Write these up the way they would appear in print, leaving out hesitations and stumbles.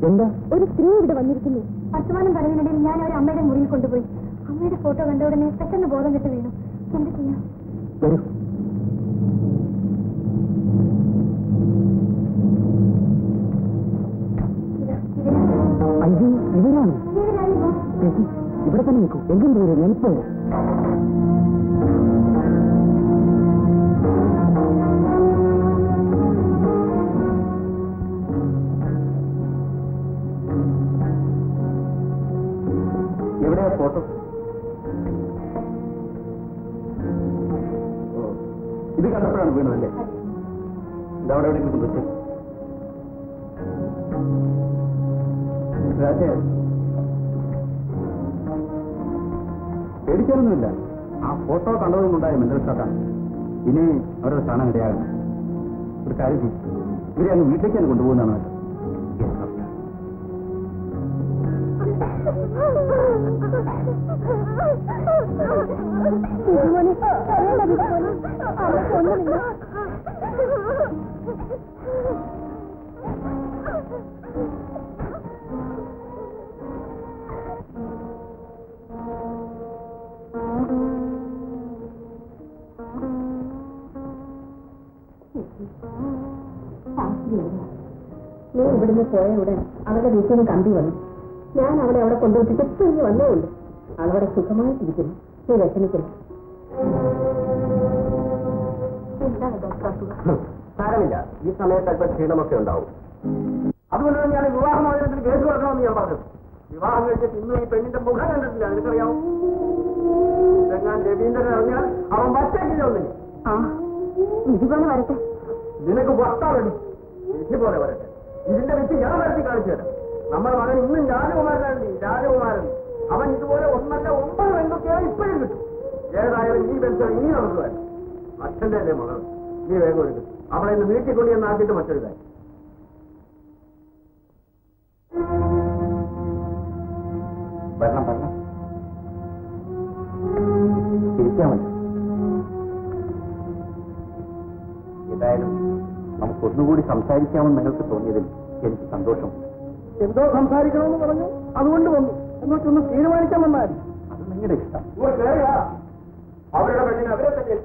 എന്താ? ഒരു സ്ത്രീ ഇവിടെ വന്നിരിക്കുന്നു. വർത്തമാനം പറയുന്നതിനിടയിൽ ഞാൻ ഒരു അമ്മയുടെ മുറിയിൽ കൊണ്ടുപോയി. അമ്മയുടെ ഫോട്ടോ കണ്ട ഉടനെ പെട്ടെന്ന് ബോധം കെട്ട് വീണു. എന്ത് ചെയ്യാം? വരൂ. അയ്യോ, ഇവരാണ്. ഇവിടെ തന്നെ നിൽക്കൂ. എങ്കിലും പേര് ഞാനിപ്പോ എവിടെയാ ഫോട്ടോ? ഇത് കണ്ടപ്പോഴാണ് വീണതല്ലേ? ഇതവിടെ എവിടെയെങ്കിലും കൊണ്ടുവച്ചേ. പേടിക്കാനൊന്നുമില്ല. ആ ഫോട്ടോ കണ്ടതുകൊണ്ടുണ്ടായ മെന്റൽ ഷോക്കാണ്. ഇനി അവരുടെ കാണാൻ ഇടയാകണം. ഒരു കാര്യം ചെയ്യും, ഇവരെ അങ്ങ് വീട്ടിലേക്കാണ് കൊണ്ടുപോകുന്നതാണ്. നീ ഇവിടുന്ന് പോയ ഉടൻ അവളുടെ വീട്ടിൽ നിന്ന് കമ്പി വന്നു. ഞാൻ അവളെ അവിടെ കൊണ്ടുപോയിട്ട് ഇപ്പൊ ഇനി വന്നേ ഉള്ളൂ. അവളവിടെ സുഖമായിട്ടിരിക്കുന്നു. നീ വിഷമിക്കുന്നു. എന്താണ് ഡോക്ടർ? സാരമില്ല, ഈ സമയത്ത് അല്പം ക്ഷീണമൊക്കെ ഉണ്ടാവും. അതുകൊണ്ട് തന്നെയാണ് വിവാഹമോചനത്തിന് കേസ് കൊടുക്കണമെന്ന് ഞാൻ പറഞ്ഞത്. വിവാഹം കഴിച്ചിട്ട് ഇന്നും ഈ പെണ്ണിന്റെ മുഖം കണ്ടിട്ടില്ല. നിനക്കറിയാവും, ഇതെങ്ങാൻ രവീന്ദ്രൻ അറിഞ്ഞാൽ അവൻ വച്ചേക്കില്ല ഒന്നിന്. ഇതുപോലെ വരട്ടെ. നിനക്ക് വട്ടാവടി വിധി പോലെ വരട്ടെ. ഇതിന്റെ വിധി ഞാൻ വരത്തി കാണിച്ചു തരാം. നമ്മുടെ മകൻ ഇന്നും രാജകുമാരനാണ്. രാജകുമാരൻ അവൻ ഇതുപോലെ 1 അല്ല 9 പെൺകുട്ടികളെ ഇപ്പോഴും കിട്ടും. ഏതായാലും ഈ ബന്ധം ഇനി നമുക്ക് വരും. അച്ഛന്റെ അല്ലേ മകൾ, നീ വേഗം എടുക്കും. അവളെ ഇന്ന് വീട്ടിക്കൊണ്ട് എന്ന് ആക്കിയിട്ട് മറ്റൊരു കാര്യം. വരണം വരണം, തിരിക്കാമല്ലോ. ഏതായാലും നമുക്കൊന്നുകൂടി സംസാരിക്കാമെന്ന് നിങ്ങൾക്ക് തോന്നിയതിൽ എനിക്ക് സന്തോഷം. എന്തോ സംസാരിക്കണമെന്ന് പറഞ്ഞു, അതുകൊണ്ട് വന്നു. എന്നൊക്കൊന്ന് തീരുമാനിക്കാൻ വന്നാൽ അത് നിങ്ങളുടെ ഇഷ്ടം. അവരുടെ പെണ്ണിനെ അവരെ തന്നെ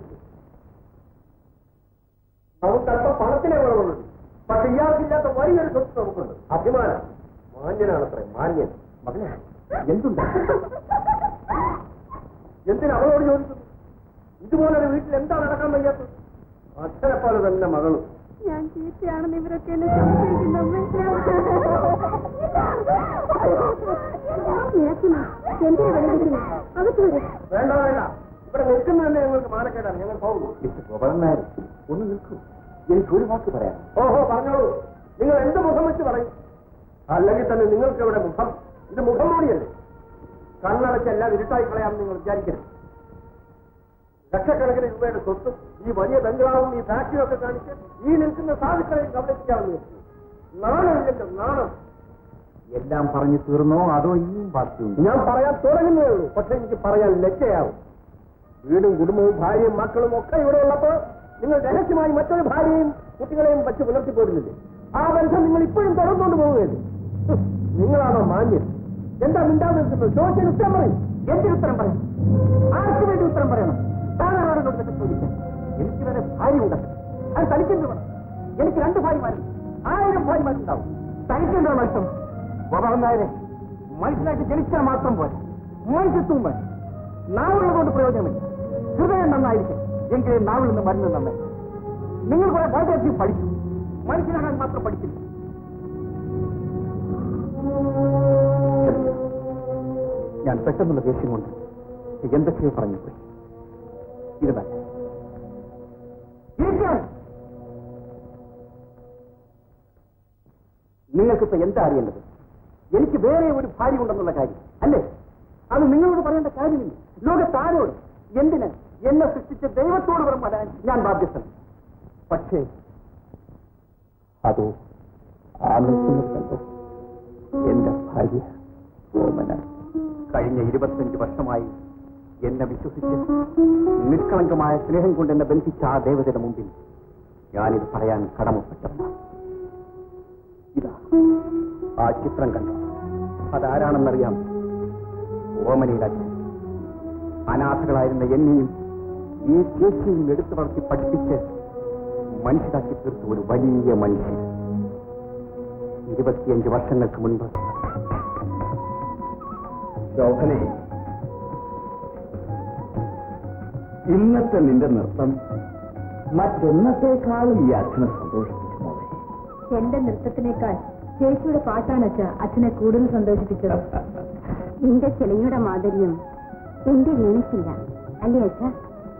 നമുക്കല്പം പണത്തിനെ കുറവുണ്ട്. പക്ഷെ ഇയാൾക്കില്ലാത്ത വലിയൊരു സ്വത്ത് നമുക്കുണ്ട്. അഭിമാനം. മാന്യനാണത്രേ, മാന്യൻ. മകനെ എന്തുണ്ട്? എന്തിന് അവളോട് ചോദിക്കുന്നു? ഇതുപോലൊരു വീട്ടിൽ എന്താ നടക്കാൻ വയ്യാത്തത്? അച്ഛനെപ്പോലെ തന്നെ മകളും. ഞാൻ ചീത്തയാണെന്ന് ഇവരൊക്കെ എന്നെ സംശയിക്കുന്നു. വേണ്ട വേണ്ട, ഇവിടെ നിൽക്കുന്നത് തന്നെ ഞങ്ങൾക്ക് മാനക്കേടാണ്. ഞങ്ങൾ പോകുന്നു. ഗോപാലനായ ഒന്ന് നിൽക്കൂ, എനിക്കൊരു വാക്ക് പറയാം. ഓഹോ, പറഞ്ഞോളൂ. നിങ്ങൾ എന്ത് മുഖം വെച്ച് പറയും? അല്ലെങ്കിൽ തന്നെ നിങ്ങൾക്ക് ഇവിടെ മുഖം, ഇത് മുഖം മൂടിയല്ലേ? കണ്ണടച്ചെല്ലാം ഇരുട്ടായി കളയാമെന്ന് നിങ്ങൾ വിചാരിക്കരുത്. ലക്ഷക്കണക്കിന് രൂപയുടെ സ്വത്തും ഈ വലിയ ബംഗ്ലാവും ഈ ഫാക്ടറിയും ഒക്കെ കാണിച്ച് ഈ നിൽക്കുന്ന സാധുക്കളെയും കബളിപ്പിക്കാമെന്ന് വെച്ചു. നാണമില്ലല്ലോ, നാണം. എല്ലാം പറഞ്ഞു തീർന്നോ അതോ ഇനിയും ബാക്കിയുണ്ട്? ഞാൻ പറയാൻ തുടങ്ങുന്നേ ഉള്ളൂ. പക്ഷെ എനിക്ക് പറയാൻ ലജ്ജയാവും. വീടും കുടുംബവും ഭാര്യയും മക്കളും ഒക്കെ ഇവിടെ ഉള്ളപ്പോൾ നിങ്ങൾ രഹസ്യമായി മറ്റൊരു ഭാര്യയും കുട്ടികളെയും വച്ച് പുലർത്തിപ്പോരുന്നില്ലേ? ആ ബന്ധം നിങ്ങൾ ഇപ്പോഴും തുടർന്നുകൊണ്ട് പോവുകയല്ലേ? നിങ്ങളാണോ മാന്യം? എന്താ മിണ്ടാതെ നിൽക്കുന്നത്? ചോദിച്ചാൽ ഉത്തരം പറയും. എന്തിന് ഉത്തരം പറയും? ആർക്ക് വേണ്ടി ഉത്തരം പറയണം? താനാണോ ചോദിക്കാൻ? എനിക്ക് വരെ ഭാര്യ ഉണ്ടാക്കും. അത് തനിക്കെന്ത് വേണം? എനിക്ക് 2 ഭാര്യമാരുണ്ട്. 1000 ഭാര്യമാരുണ്ടാവും. തനിക്കെന്താ നഷ്ടം? ഗോപാലനായരെ, മനുഷ്യനായിട്ട് ജനിച്ചാൽ മാത്രം പോലെ മനുഷ്യത്വം വേണം. നാവുള്ളതുകൊണ്ട് പ്രയോജനമില്ല. ഹൃദയം നന്നായിരിക്കും, എങ്കിലും നാവിൽ നിന്ന് മരുന്ന് നന്നായി. നിങ്ങൾ കുറെ വളരെയധികം പഠിച്ചു, മനുഷ്യനാകാൻ മാത്രം പഠിച്ചില്ല. ഞാൻ പെട്ടെന്നുള്ള ദേഷ്യം കൊണ്ട് എന്തൊക്കെയോ പറഞ്ഞു പോയി. ഇരുന്നാൽ നിങ്ങൾക്കിപ്പോ എന്താ അറിയേണ്ടത്? എനിക്ക് വേറെ ഒരു ഭാര്യ ഉണ്ടെന്നുള്ള കാര്യം അല്ലേ? അത് നിങ്ങളോട് പറയേണ്ട കാര്യമില്ല. ലോകത്താരോട്, എന്തിന്? എന്നെ സൃഷ്ടിച്ച ദൈവത്തോട് പറയാൻ ഞാൻ ബാധ്യസ്ഥനാണ്. പക്ഷേ അതോ ആ നിൽക്കുന്നത് എന്റെ ഭാര്യ ഓമന കഴിഞ്ഞ 25 വർഷമായി എന്നെ വിശ്വസിച്ച് നിഷ്കളങ്കമായ സ്നേഹം കൊണ്ട് എന്നെ ബന്ധിച്ച ആ ദേവതയുടെ മുമ്പിൽ ഞാനിത് പറയാൻ കടമപ്പെട്ടതാണ്. ഇതാ ആ ചിത്രം കണ്ടു. അതാരാണെന്നറിയാം? ഓമനയുടെ അച്ഛൻ. അനാഥകളായിരുന്ന എന്നെയും ഈ ചേച്ചിയും എടുത്തു വളർത്തി പഠിപ്പിച്ച് മനുഷ്യരാക്കി തീർത്ത ഒരു വലിയ മനുഷ്യൻ. 25 വർഷങ്ങൾക്ക് മുൻപ്. ശോഭനെ, ഇന്നത്തെ നിന്റെ നൃത്തം മറ്റെന്നത്തേക്കാളും ഈ അച്ഛനെ സന്തോഷിപ്പിച്ചു മോളെ. എന്റെ നൃത്തത്തിനേക്കാൾ ചേച്ചിയുടെ പാട്ടാണ് അച്ഛനെ കൂടുതൽ സന്തോഷിപ്പിച്ചത്. നിന്റെ ചെളിയുടെ മാധുര്യം എന്റെ വീണിച്ചില്ല അല്ലേ അച്ഛ?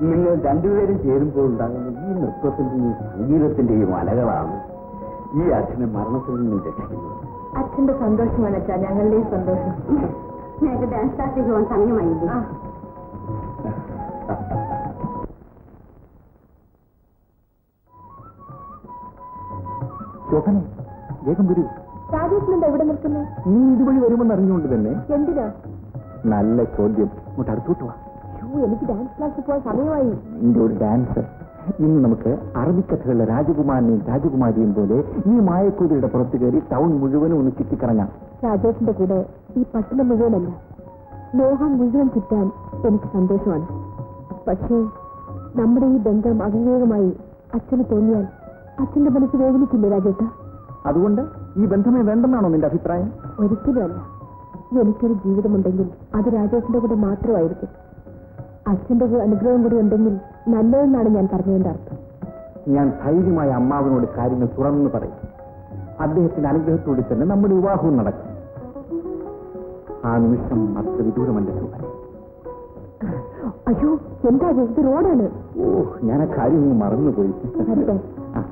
നിങ്ങൾ രണ്ടുപേരും ചേരുമ്പോൾ ഉണ്ടാകുന്ന ഈ നൃത്തത്തിന്റെയും സംഗീതത്തിന്റെയും അലകളാണ് ഈ അച്ഛനെ മരണത്തിൽ നിന്നും രക്ഷിക്കുന്നത്. അച്ഛന്റെ സന്തോഷമാണ് അച്ഛാ ഞങ്ങളുടെയും സന്തോഷം. ഞങ്ങൾക്ക് ഡാൻസ് ക്ലാസ്സിൽ പോകാൻ സമയമായില്ലേ? ശോഭനെ, വേഗം വരൂ. രാജേഷിനെന്താ ഇവിടെ നിൽക്കുന്നത്? നീ ഇതുവഴി വരുമെന്ന് അറിഞ്ഞുകൊണ്ട് തന്നെ. എന്തിനാ? നല്ല ചോദ്യം. ഇങ്ങോട്ട് അടുത്തോട്ട് വാ. എനിക്ക് ഡാൻസ് ക്ലാസ്സിൽ പോകാൻ സമയമായി. നിന്റെ ഒരു ഡാൻസ്. ഇന്ന് നമുക്ക് അറബിക്കഥകളുടെ രാജകുമാരനെയും രാജകുമാരിയും പോലെ ഈ മായക്കൂതിയുടെ പുറത്തു കയറി ടൗൺ മുഴുവനും ഒന്ന് ചുറ്റിക്കറങ്ങാം. രാജേഷിന്റെ കൂടെ ഈ പട്ടണം മുഴുവനല്ല, ലോകം മുഴുവൻ ചുറ്റാൻ എനിക്ക് സന്തോഷമാണ്. പക്ഷേ നമ്മുടെ ഈ ബന്ധം അവിവേകമായി അച്ഛന് തോന്നിയാൽ അച്ഛന്റെ മനസ്സ് വേദനിക്കില്ലേ രാജേട്ട? അതുകൊണ്ട് ഈ ബന്ധമേ വേണ്ടെന്നാണോ നിന്റെ അഭിപ്രായം? ഒരിക്കലുമല്ല. എനിക്കൊരു ജീവിതമുണ്ടെങ്കിൽ അത് രാജേഷിന്റെ കൂടെ മാത്രമായിരിക്കും. അച്ഛന്റെ അനുഗ്രഹം കൂടി ഉണ്ടെങ്കിൽ നല്ലതെന്നാണ് ഞാൻ പറഞ്ഞതിന്റെ അർത്ഥം. ഞാൻ ധൈര്യമായ അമ്മാവനോട് കാര്യങ്ങൾ തുറന്നു പറയും. അദ്ദേഹത്തിന്റെ അനുഗ്രഹത്തോടെ തന്നെ നമ്മുടെ വിവാഹവും നടക്കും. ആ നിമിഷം അത്ര വിദൂരമല്ല ശോഭന. അയ്യോ, എന്താ ഇത്? റോഡാണ്. ഓ, ഞാൻ ആ കാര്യം മറന്നുപോയി. ആ